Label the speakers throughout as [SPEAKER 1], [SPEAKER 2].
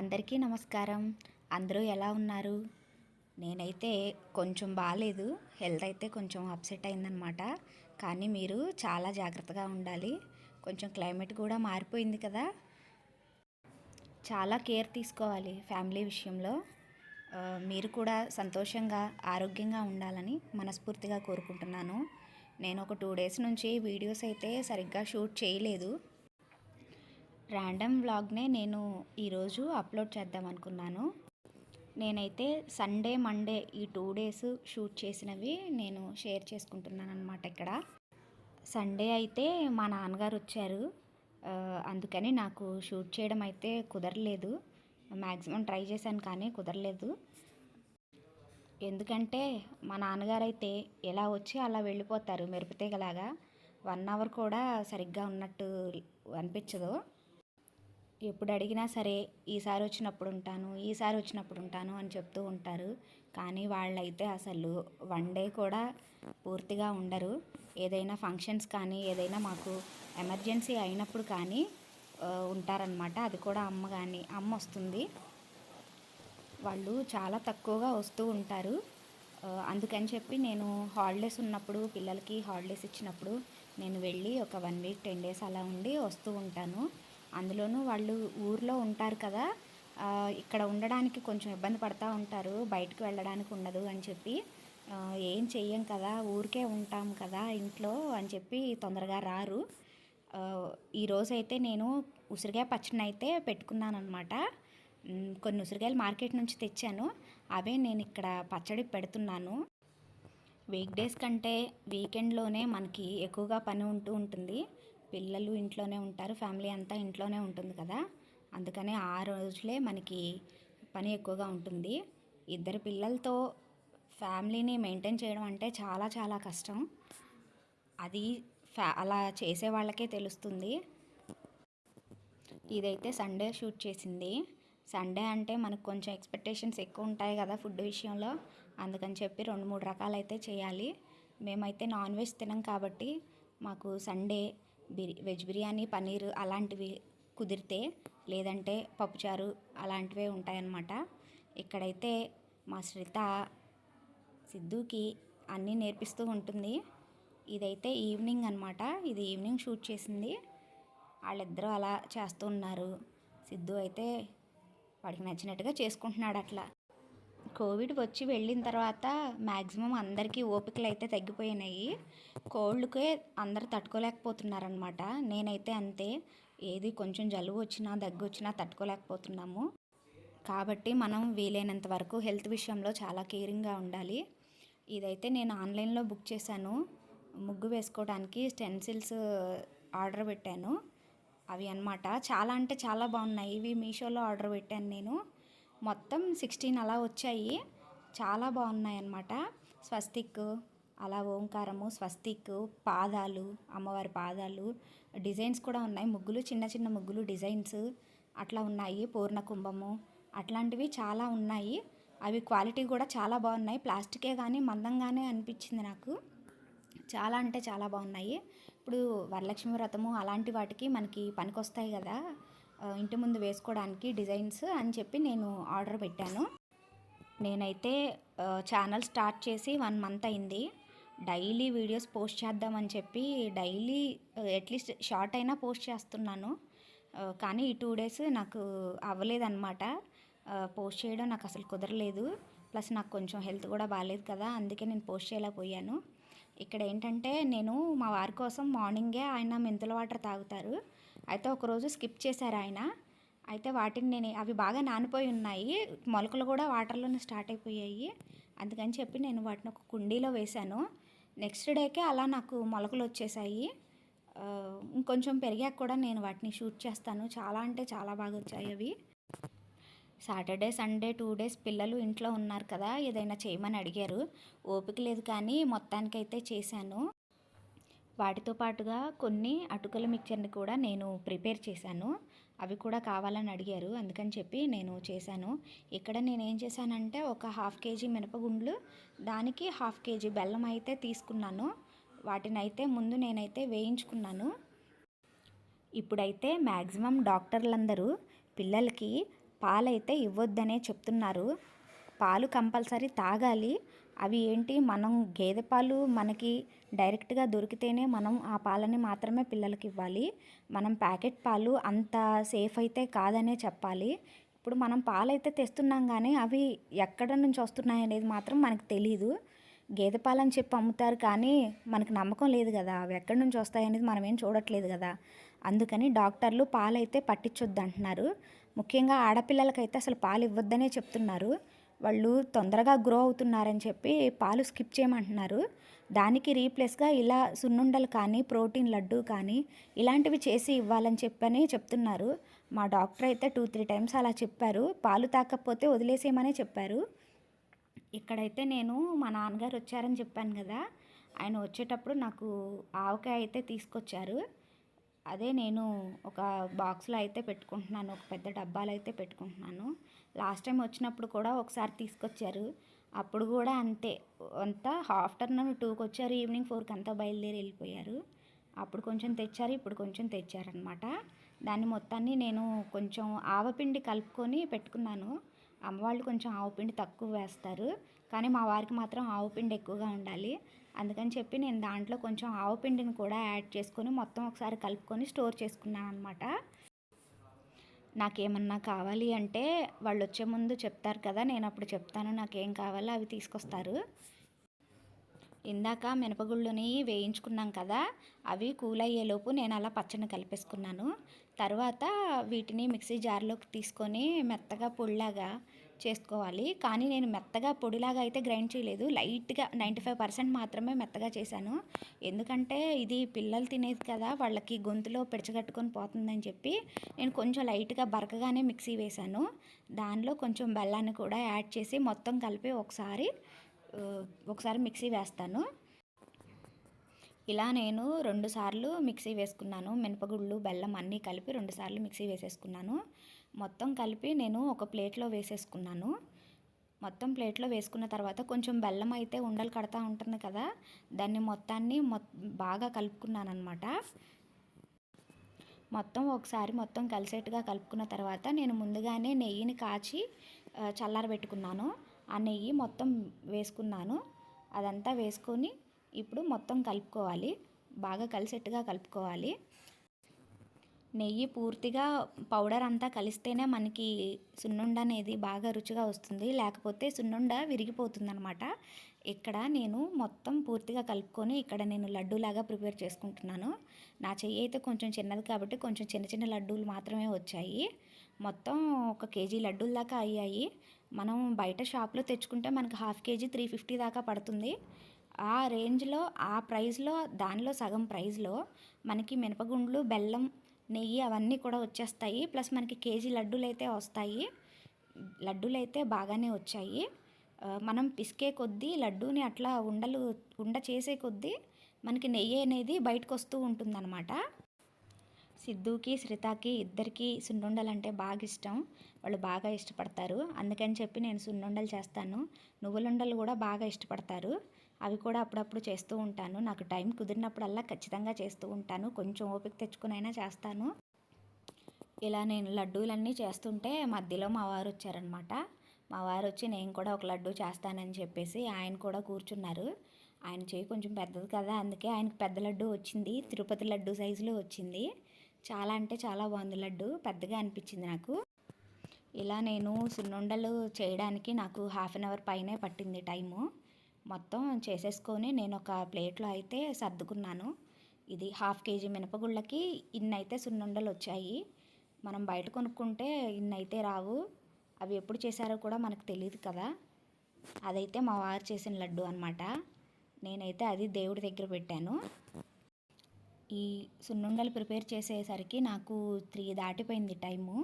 [SPEAKER 1] అందరికీ నమస్కారం. అందరూ ఎలా ఉన్నారు? నేనైతే కొంచెం బాలేదు. హెల్త్ అయితే కొంచెం అప్సెట్ అయిందనమాట. కానీ మీరు చాలా జాగ్రత్తగా ఉండాలి. కొంచెం క్లైమేట్ కూడా మారిపోయింది కదా! చాలా కేర్ తీసుకోవాలి ఫ్యామిలీ విషయంలో. మీరు కూడా సంతోషంగా, ఆరోగ్యంగా ఉండాలని మనస్ఫూర్తిగా కోరుకుంటున్నాను. నేను ఒక 2 డేస్ నుంచి వీడియోస్ అయితే సరిగ్గా షూట్ చేయలేదు. ర్యాండమ్ వ్లాగ్నే నేను ఈరోజు అప్లోడ్ చేద్దాం అనుకున్నాను. నేనైతే సండే మండే ఈ 2 డేస్ షూట్ చేసినవి నేను షేర్ చేసుకుంటున్నాను అనమాట. ఇక్కడ సండే అయితే మా నాన్నగారు వచ్చారు. అందుకని నాకు షూట్ చేయడం అయితే కుదరలేదు. మ్యాక్సిమం ట్రై చేశాను కానీ కుదరలేదు. ఎందుకంటే మా నాన్నగారు అయితే ఎలా వచ్చి అలా వెళ్ళిపోతారు మెరుపుతీగలాగా. 1 అవర్ కూడా సరిగ్గా ఉన్నట్టు అనిపించదు. ఎప్పుడు అడిగినా సరే ఈసారి వచ్చినప్పుడు ఉంటాను అని చెప్తూ ఉంటారు. కానీ వాళ్ళైతే అసలు 1 డే కూడా పూర్తిగా ఉండరు. ఏదైనా ఫంక్షన్స్ కానీ ఏదైనా మాకు ఎమర్జెన్సీ అయినప్పుడు కానీ ఉంటారనమాట. అది కూడా అమ్మ వస్తుంది. వాళ్ళు చాలా తక్కువగా వస్తూ ఉంటారు. అందుకని చెప్పి నేను హాలిడేస్ ఉన్నప్పుడు పిల్లలకి హాలిడేస్ ఇచ్చినప్పుడు నేను వెళ్ళి ఒక 1 వీక్ 10 డేస్ అలా ఉండి వస్తూ ఉంటాను. అందులోనూ వాళ్ళు ఊర్లో ఉంటారు కదా, ఇక్కడ ఉండడానికి కొంచెం ఇబ్బంది పడుతూ ఉంటారు. బయటకు వెళ్ళడానికి ఉండదు అని చెప్పి ఏం చెయ్యం కదా, ఊరికే ఉంటాం కదా ఇంట్లో అని చెప్పి తొందరగా రారు. ఈరోజైతే నేను ఉసిరికాయ పచ్చడిని అయితే పెట్టుకున్నాను అనమాట. కొన్ని ఉసిరికాయలు మార్కెట్ నుంచి తెచ్చాను. అవే నేను ఇక్కడ పచ్చడి పెడుతున్నాను. వీక్ డేస్ కంటే వీకెండ్లోనే మనకి ఎక్కువగా పని ఉంటుంది. పిల్లలు ఇంట్లోనే ఉంటారు, ఫ్యామిలీ అంతా ఇంట్లోనే ఉంటుంది కదా, అందుకనే ఆ రోజులే మనకి పని ఎక్కువగా ఉంటుంది. 2 పిల్లలతో ఫ్యామిలీని మెయింటైన్ చేయడం అంటే చాలా చాలా కష్టం. అది అలా చేసే వాళ్ళకే తెలుస్తుంది. ఇదైతే సండే షూట్ చేసింది. సండే అంటే మనకు కొంచెం ఎక్స్పెక్టేషన్స్ ఎక్కువ ఉంటాయి కదా ఫుడ్ విషయంలో. అందుకని చెప్పి 2-3 రకాలైతే చేయాలి. మేమైతే నాన్ వెజ్ తినం కాబట్టి మాకు సండే వెజ్ బిర్యానీ, పన్నీర్ అలాంటివి కుదిరితే, లేదంటే పప్పుచారు అలాంటివే ఉంటాయన్నమాట. ఇక్కడైతే మా సిద్ధుకి అన్నీ నేర్పిస్తూ ఉంటుంది. ఇదైతే ఈవినింగ్ అనమాట. ఇది ఈవినింగ్ షూట్ చేసింది. వాళ్ళిద్దరూ అలా చేస్తూ ఉన్నారు. సిద్ధు అయితే వాడికి నచ్చినట్టుగా చేసుకుంటున్నాడు అట్లా. కోవిడ్ వచ్చి వెళ్ళిన తర్వాత మ్యాక్సిమం అందరికీ ఓపికలు అయితే తగ్గిపోయినాయి. కోల్డ్కే అందరు తట్టుకోలేకపోతున్నారనమాట. నేనైతే అంతే. ఏది కొంచెం జలుబు వచ్చినా దగ్గు వచ్చినా తట్టుకోలేకపోతున్నాము. కాబట్టి మనం వీలైనంత వరకు హెల్త్ విషయంలో చాలా కేరింగ్గా ఉండాలి. ఇదైతే నేను ఆన్లైన్లో బుక్ చేశాను. ముగ్గు వేసుకోవడానికి స్టెన్సిల్స్ ఆర్డర్ పెట్టాను. అవి అన్నమాట చాలా అంటే చాలా బాగున్నాయి. ఇవి మీషోలో ఆర్డర్ పెట్టాను నేను. మొత్తం 16 అలా వచ్చాయి. చాలా బాగున్నాయి అన్నమాట. స్వస్తిక్, అలా ఓంకారము, స్వస్తిక్, పాదాలు, అమ్మవారి పాదాలు, డిజైన్స్ కూడా ఉన్నాయి. ముగ్గులు, చిన్న చిన్న ముగ్గులు డిజైన్స్ అట్లా ఉన్నాయి. పూర్ణ కుంభము అట్లాంటివి చాలా ఉన్నాయి. అవి క్వాలిటీ కూడా చాలా బాగున్నాయి. ప్లాస్టికే కానీ మందంగానే అనిపించింది నాకు. చాలా అంటే చాలా బాగున్నాయి. ఇప్పుడు వరలక్ష్మి వ్రతము అలాంటి వాటికి మనకి పనికొస్తాయి కదా, ఇంటి ముందు వేసుకోవడానికి డిజైన్స్ అని చెప్పి నేను ఆర్డర్ పెట్టాను. నేనైతే ఛానల్ స్టార్ట్ చేసి 1 మంత్ అయింది. డైలీ వీడియోస్ పోస్ట్ చేద్దామని చెప్పి డైలీ అట్లీస్ట్ షార్ట్ అయినా పోస్ట్ చేస్తున్నాను. కానీ ఈ 2 డేస్ నాకు అవ్వలేదన్నమాట. పోస్ట్ చేయడం నాకు అసలు కుదరలేదు. ప్లస్ నాకు కొంచెం హెల్త్ కూడా బాగాలేదు కదా, అందుకే నేను పోస్ట్ చేయలేకపోయాను. ఇక్కడ ఏంటంటే నేను మా వారి కోసం మార్నింగే ఆయన మెంతుల వాటర్ తాగుతారు. అయితే ఒకరోజు స్కిప్ చేశారు ఆయన. అయితే వాటిని అవి బాగా నానిపోయి ఉన్నాయి, మొలకలు కూడా వాటర్లోనే స్టార్ట్ అయిపోయాయి. అందుకని చెప్పి నేను వాటిని ఒక కుండీలో వేశాను. నెక్స్ట్ డేకే అలా నాకు మొలకలు వచ్చేసాయి. ఇంకొంచెం పెరిగాక కూడా నేను వాటిని షూట్ చేస్తాను. చాలా అంటే చాలా బాగా వచ్చాయి అవి. సాటర్డే సండే 2 డేస్ పిల్లలు ఇంట్లో ఉన్నారు కదా, ఏదైనా చేయమని అడిగారు. ఓపిక లేదు కానీ మొత్తానికైతే చేశాను. వాటితో పాటుగా కొన్ని అటుకుల మిక్చర్ని కూడా నేను ప్రిపేర్ చేశాను. అవి కూడా కావాలని అడిగారు, అందుకని చెప్పి నేను చేశాను. ఇక్కడ నేను ఏం చేశానంటే ఒక 1/2 కేజీ మినపగుండ్లు, దానికి 1/2 కేజీ బెల్లం అయితే తీసుకున్నాను. వాటినైతే ముందు నేనైతే వేయించుకున్నాను. ఇప్పుడైతే మ్యాక్సిమం డాక్టర్లందరూ పిల్లలకి పాలైతే ఇవ్వద్దనే చెప్తున్నారు. పాలు కంపల్సరీ తాగాలి. అవి ఏంటి, మనం గేదె పాలు మనకి డైరెక్ట్గా దొరికితేనే మనం ఆ పాలని మాత్రమే పిల్లలకి ఇవ్వాలి. మనం ప్యాకెట్ పాలు అంత సేఫ్ అయితే కాదనే చెప్పాలి. ఇప్పుడు మనం పాలైతే తెస్తున్నాం కానీ అవి ఎక్కడ నుంచి వస్తున్నాయి అనేది మాత్రం మనకు తెలీదు. గేదె పాలని చెప్పి అమ్ముతారు కానీ మనకు నమ్మకం లేదు కదా, అవి ఎక్కడి నుంచి వస్తాయి అనేది మనం ఏం చూడట్లేదు కదా. అందుకని డాక్టర్లు పాలైతే పట్టించొద్దు అంటున్నారు. ముఖ్యంగా ఆడపిల్లలకైతే అసలు పాలు ఇవ్వద్దనే చెప్తున్నారు. వాళ్ళు తొందరగా గ్రో అవుతున్నారని చెప్పి పాలు స్కిప్ చేయమంటున్నారు. దానికి రీప్లేస్గా ఇలా సున్నుండలు కానీ ప్రోటీన్ లడ్డు కానీ ఇలాంటివి చేసి ఇవ్వాలని చెప్పని చెప్తున్నారు. మా డాక్టర్ అయితే 2-3 టైమ్స్ అలా చెప్పారు. పాలు తాకపోతే వదిలేసేయమనే చెప్పారు. ఇక్కడైతే నేను మా నాన్నగారు వచ్చారని చెప్పాను కదా, ఆయన వచ్చేటప్పుడు నాకు ఆవకాయ అయితే తీసుకొచ్చారు. అదే నేను ఒక బాక్స్లో అయితే పెట్టుకుంటున్నాను, ఒక పెద్ద డబ్బాలో అయితే పెట్టుకుంటున్నాను. లాస్ట్ టైం వచ్చినప్పుడు కూడా ఒకసారి తీసుకొచ్చారు. అప్పుడు కూడా అంతే, అంతా ఆఫ్టర్నూన్ 2కి వచ్చారు, ఈవినింగ్ 4కి అంతా బయలుదేరి వెళ్ళిపోయారు. అప్పుడు కొంచెం తెచ్చారు, ఇప్పుడు కొంచెం తెచ్చారనమాట. దాన్ని మొత్తాన్ని నేను కొంచెం ఆవపిండి కలుపుకొని పెట్టుకున్నాను. అమ్మవాళ్ళు కొంచెం ఆవపిండి తక్కువ వేస్తారు, కానీ మా వారికి మాత్రం ఆవపిండి ఎక్కువగా ఉండాలి. అందుకని చెప్పి నేను దాంట్లో కొంచెం ఆవపిండిని కూడా యాడ్ చేసుకొని మొత్తం ఒకసారి కలుపుకొని స్టోర్ చేసుకున్నాను అనమాట. నాకేమన్నా కావాలి అంటే వాళ్ళు వచ్చే ముందు చెప్తారు కదా, నేను అప్పుడు చెప్తాను నాకేం కావాలో అవి తీసుకొస్తారు. ఇందాక మినపగుళ్ళుని వేయించుకున్నాం కదా, అవి కూల్ అయ్యేలోపు నేను అలా పచ్చని కలిపేసుకున్నాను. తర్వాత వీటిని మిక్సీ జార్లోకి తీసుకొని మెత్తగా పొడిలాగా చేసుకోవాలి. కానీ నేను మెత్తగా పొడిలాగా అయితే గ్రైండ్ చేయలేదు, లైట్గా 95% మాత్రమే మెత్తగా చేశాను. ఎందుకంటే ఇది పిల్లలు తినేది కదా, వాళ్ళకి గొంతులో పిడచగట్టుకొని పోతుందని చెప్పి నేను కొంచెం లైట్గా బరకగానే మిక్సీ వేశాను. దానిలో కొంచెం బెల్లాన్ని కూడా యాడ్ చేసి మొత్తం కలిపి ఒకసారి మిక్సీ వేస్తాను. ఇలా నేను 2 సార్లు మిక్సీ వేసుకున్నాను. మినపగుళ్ళు బెల్లం అన్నీ కలిపి 2 సార్లు మిక్సీ వేసేసుకున్నాను. మొత్తం కలిపి నేను ఒక ప్లేట్లో వేసేసుకున్నాను. మొత్తం ప్లేట్లో వేసుకున్న తర్వాత కొంచెం బెల్లం అయితే ఉండలు కడతా ఉంటుంది కదా, దాన్ని మొత్తాన్ని బాగా కలుపుకున్నాను అనమాట. మొత్తం కలిసేట్టుగా కలుపుకున్న తర్వాత నేను ముందుగానే నెయ్యిని కాచి చల్లారబెట్టుకున్నాను. ఆ నెయ్యి మొత్తం వేసుకున్నాను. అదంతా వేసుకొని ఇప్పుడు మొత్తం కలుపుకోవాలి, బాగా కలిసేట్టుగా కలుపుకోవాలి. నెయ్యి పూర్తిగా పౌడర్ అంతా కలిస్తేనే మనకి సున్నుండ అనేది బాగా రుచిగా వస్తుంది, లేకపోతే సున్నుండ విరిగిపోతుంది అనమాట. ఇక్కడ నేను మొత్తం పూర్తిగా కలుపుకొని ఇక్కడ నేను లడ్డూలాగా ప్రిపేర్ చేసుకుంటున్నాను. నా చెయ్యి అయితే కొంచెం చిన్నది కాబట్టి కొంచెం చిన్న చిన్న లడ్డూలు మాత్రమే వచ్చాయి. మొత్తం 1 కేజీ లడ్డూల దాకా అయ్యాయి. మనం బయట షాప్లో తెచ్చుకుంటే మనకి 1/2 కేజీ 350 దాకా పడుతుంది. ఆ రేంజ్లో, ఆ ప్రైస్లో, దానిలో సగం ప్రైస్లో మనకి మినపగుండ్లు, బెల్లం, నెయ్యి అవన్నీ కూడా వచ్చేస్తాయి. ప్లస్ మనకి కేజీ లడ్డూలు అయితే వస్తాయి. లడ్డూలు అయితే బాగానే వచ్చాయి. మనం పిసికే కొద్దీ లడ్డూని అట్లా ఉండ చేసే కొద్దీ మనకి నెయ్యి అనేది బయటకు వస్తూ ఉంటుందన్నమాట. సిద్ధుకి, శ్రితాకి ఇద్దరికి సున్నుండలు అంటే బాగా ఇష్టం, వాళ్ళు బాగా ఇష్టపడతారు. అందుకని చెప్పి నేను సున్నుండలు చేస్తాను. నువ్వులుండలు కూడా బాగా ఇష్టపడతారు, అవి కూడా అప్పుడప్పుడు చేస్తూ ఉంటాను. నాకు టైం కుదిరినప్పుడల్లా ఖచ్చితంగా చేస్తూ ఉంటాను, కొంచెం ఓపిక తెచ్చుకునైనా చేస్తాను. ఇలా నేను లడ్డూలన్నీ చేస్తుంటే మధ్యలో మా వారు వచ్చారనమాట. మా వారు వచ్చి నేను కూడా ఒక లడ్డూ చేస్తానని చెప్పేసి ఆయన కూడా కూర్చున్నారు. ఆయన చేయి కొంచెం పెద్దది కదా, అందుకే ఆయనకు పెద్ద లడ్డు వచ్చింది, తిరుపతి లడ్డు సైజులో వచ్చింది. చాలా అంటే చాలా బాగుంది లడ్డు, పెద్దగా అనిపించింది నాకు. ఇలా నేను సున్నుండలు చేయడానికి నాకు 1/2 అవర్ పైనే పట్టింది టైము. మొత్తం చేసేసుకొని నేను ఒక ప్లేట్లో అయితే సర్దుకున్నాను. ఇది 1/2 కేజీ మినపగుళ్ళకి ఇన్నైతే సున్నుండలు వచ్చాయి. మనం బయట కొనుక్కుంటే ఇన్నైతే రావు, అవి ఎప్పుడు చేశారో కూడా మనకు తెలియదు కదా. అదైతే మా వారు చేసిన లడ్డు అనమాట. నేనైతే అది దేవుడి దగ్గర పెట్టాను. ఈ సున్నుండలు ప్రిపేర్ చేసేసరికి నాకు 3 దాటిపోయింది టైము.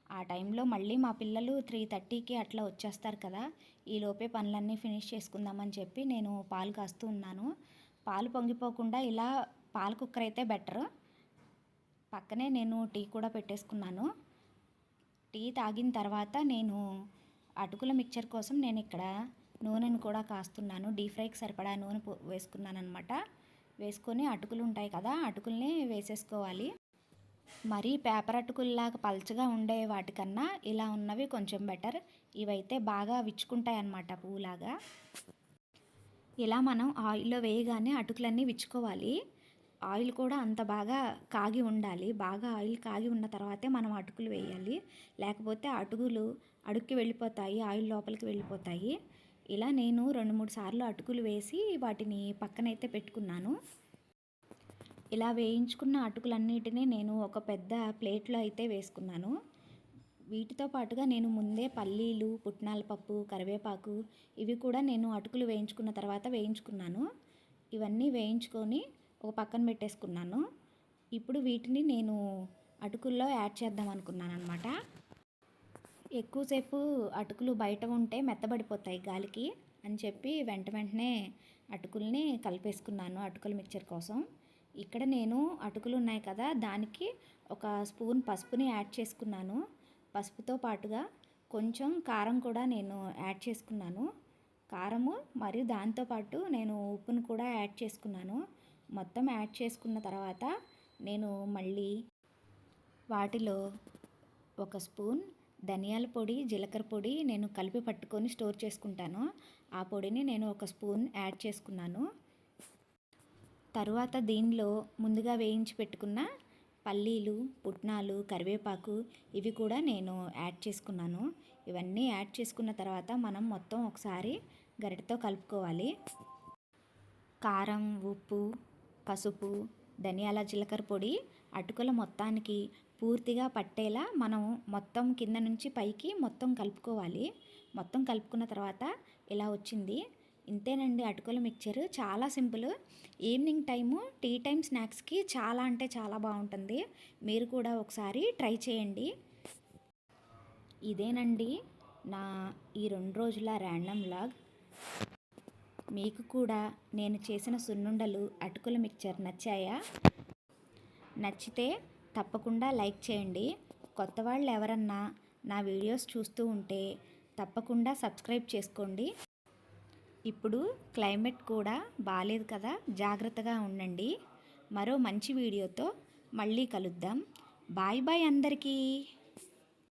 [SPEAKER 1] ఆ టైంలో మళ్ళీ మా పిల్లలు 3:30కి అట్లా వచ్చేస్తారు కదా, ఈలోపే పనులన్నీ ఫినిష్ చేసుకుందామని చెప్పి నేను పాలు కాస్తూ ఉన్నాను. పాలు పొంగిపోకుండా ఇలా పాల కుక్కర్ అయితే బెటర్. పక్కనే నేను టీ కూడా పెట్టేసుకున్నాను. టీ తాగిన తర్వాత నేను అటుకుల మిక్చర్ కోసం నేను ఇక్కడ నూనెను కూడా కాస్తున్నాను. డీప్ ఫ్రైకి సరిపడా నూనె వేసుకున్నాను అనమాట. వేసుకొని అటుకులు ఉంటాయి కదా, అటుకుల్ని వేసేసుకోవాలి. మరీ పేపర్ అటుకుల్లాగా పల్చగా ఉండే వాటికన్నా ఇలా ఉన్నవి కొంచెం బెటర్. ఇవైతే బాగా విచ్చుకుంటాయి అన్నమాట పువ్వులాగా. ఇలా మనం ఆయిల్లో వేయగానే అటుకులన్నీ విచ్చుకోవాలి. ఆయిల్ కూడా అంత బాగా కాగి ఉండాలి. బాగా ఆయిల్ కాగి ఉన్న తర్వాతే మనం అటుకులు వేయాలి. లేకపోతే అటుకులు అడుక్కి వెళ్ళిపోతాయి, ఆయిల్ లోపలికి వెళ్ళిపోతాయి. ఇలా నేను 2-3 సార్లు అటుకులు వేసి వాటిని పక్కనైతే పెట్టుకున్నాను. ఇలా వేయించుకున్న అటుకులన్నిటినీ నేను ఒక పెద్ద ప్లేట్లో అయితే వేసుకున్నాను. వీటితో పాటుగా నేను ముందే పల్లీలు, పుట్నాల పప్పు, కరివేపాకు ఇవి కూడా నేను అటుకులు వేయించుకున్న తర్వాత వేయించుకున్నాను. ఇవన్నీ వేయించుకొని ఒక పక్కన పెట్టేసుకున్నాను. ఇప్పుడు వీటిని నేను అటుకుల్లో యాడ్ చేద్దాం అనుకున్నాను అనమాట. ఎక్కువసేపు అటుకులు బయట ఉంటే మెత్తబడిపోతాయి గాలికి అని చెప్పి వెంటనే అటుకుల్ని కలిపేసుకున్నాను అటుకుల మిక్చర్ కోసం. ఇక్కడ నేను అటుకులు ఉన్నాయి కదా, దానికి ఒక స్పూన్ పసుపుని యాడ్ చేసుకున్నాను. పసుపుతో పాటుగా కొంచెం కారం కూడా నేను యాడ్ చేసుకున్నాను. కారము మరియు దాంతోపాటు నేను ఉప్పును కూడా యాడ్ చేసుకున్నాను. మొత్తం యాడ్ చేసుకున్న తర్వాత నేను మళ్ళీ వాటిలో ఒక స్పూన్ ధనియాల పొడి, జీలకర్ర పొడి నేను కలిపి పట్టుకొని స్టోర్ చేసుకుంటాను. ఆ పొడిని నేను ఒక స్పూన్ యాడ్ చేసుకున్నాను. తరువాత దీనిలో ముందుగా వేయించి పెట్టుకున్న పల్లీలు, పుట్నాలు, కరివేపాకు ఇవి కూడా నేను యాడ్ చేసుకున్నాను. ఇవన్నీ యాడ్ చేసుకున్న తర్వాత మనం మొత్తం ఒకసారి గరిటెతో కలుపుకోవాలి. కారం, ఉప్పు, పసుపు, ధనియాల, జీలకర్ర పొడి అటుకుల మొత్తానికి పూర్తిగా పట్టేలా మనం మొత్తం కింద నుంచి పైకి మొత్తం కలుపుకోవాలి. మొత్తం కలుపుకున్న తర్వాత ఇలా వచ్చింది. ఇంతేనండి అటుకుల మిక్చర్. చాలా simple. Evening time tea time స్నాక్స్కి చాలా అంటే చాలా బాగుంటుంది. మీరు కూడా ఒకసారి ట్రై చేయండి. ఇదేనండి నా ఈ 2 రోజుల ర్యాండమ్ వ్లాగ్. మీకు కూడా నేను చేసిన సున్నుండలు, అటుకుల మిక్చర్ నచ్చాయా? నచ్చితే తప్పకుండా లైక్ చేయండి. కొత్త వాళ్ళు ఎవరన్నా నా వీడియోస్ చూస్తూ ఉంటే తప్పకుండా సబ్స్క్రైబ్ చేసుకోండి. ఇప్పుడు క్లైమేట్ కూడా బాలేదు కదా, జాగ్రత్తగా ఉండండి. మరో మంచి వీడియోతో మళ్ళీ కలుద్దాం. బాయ్ బాయ్ అందరికీ.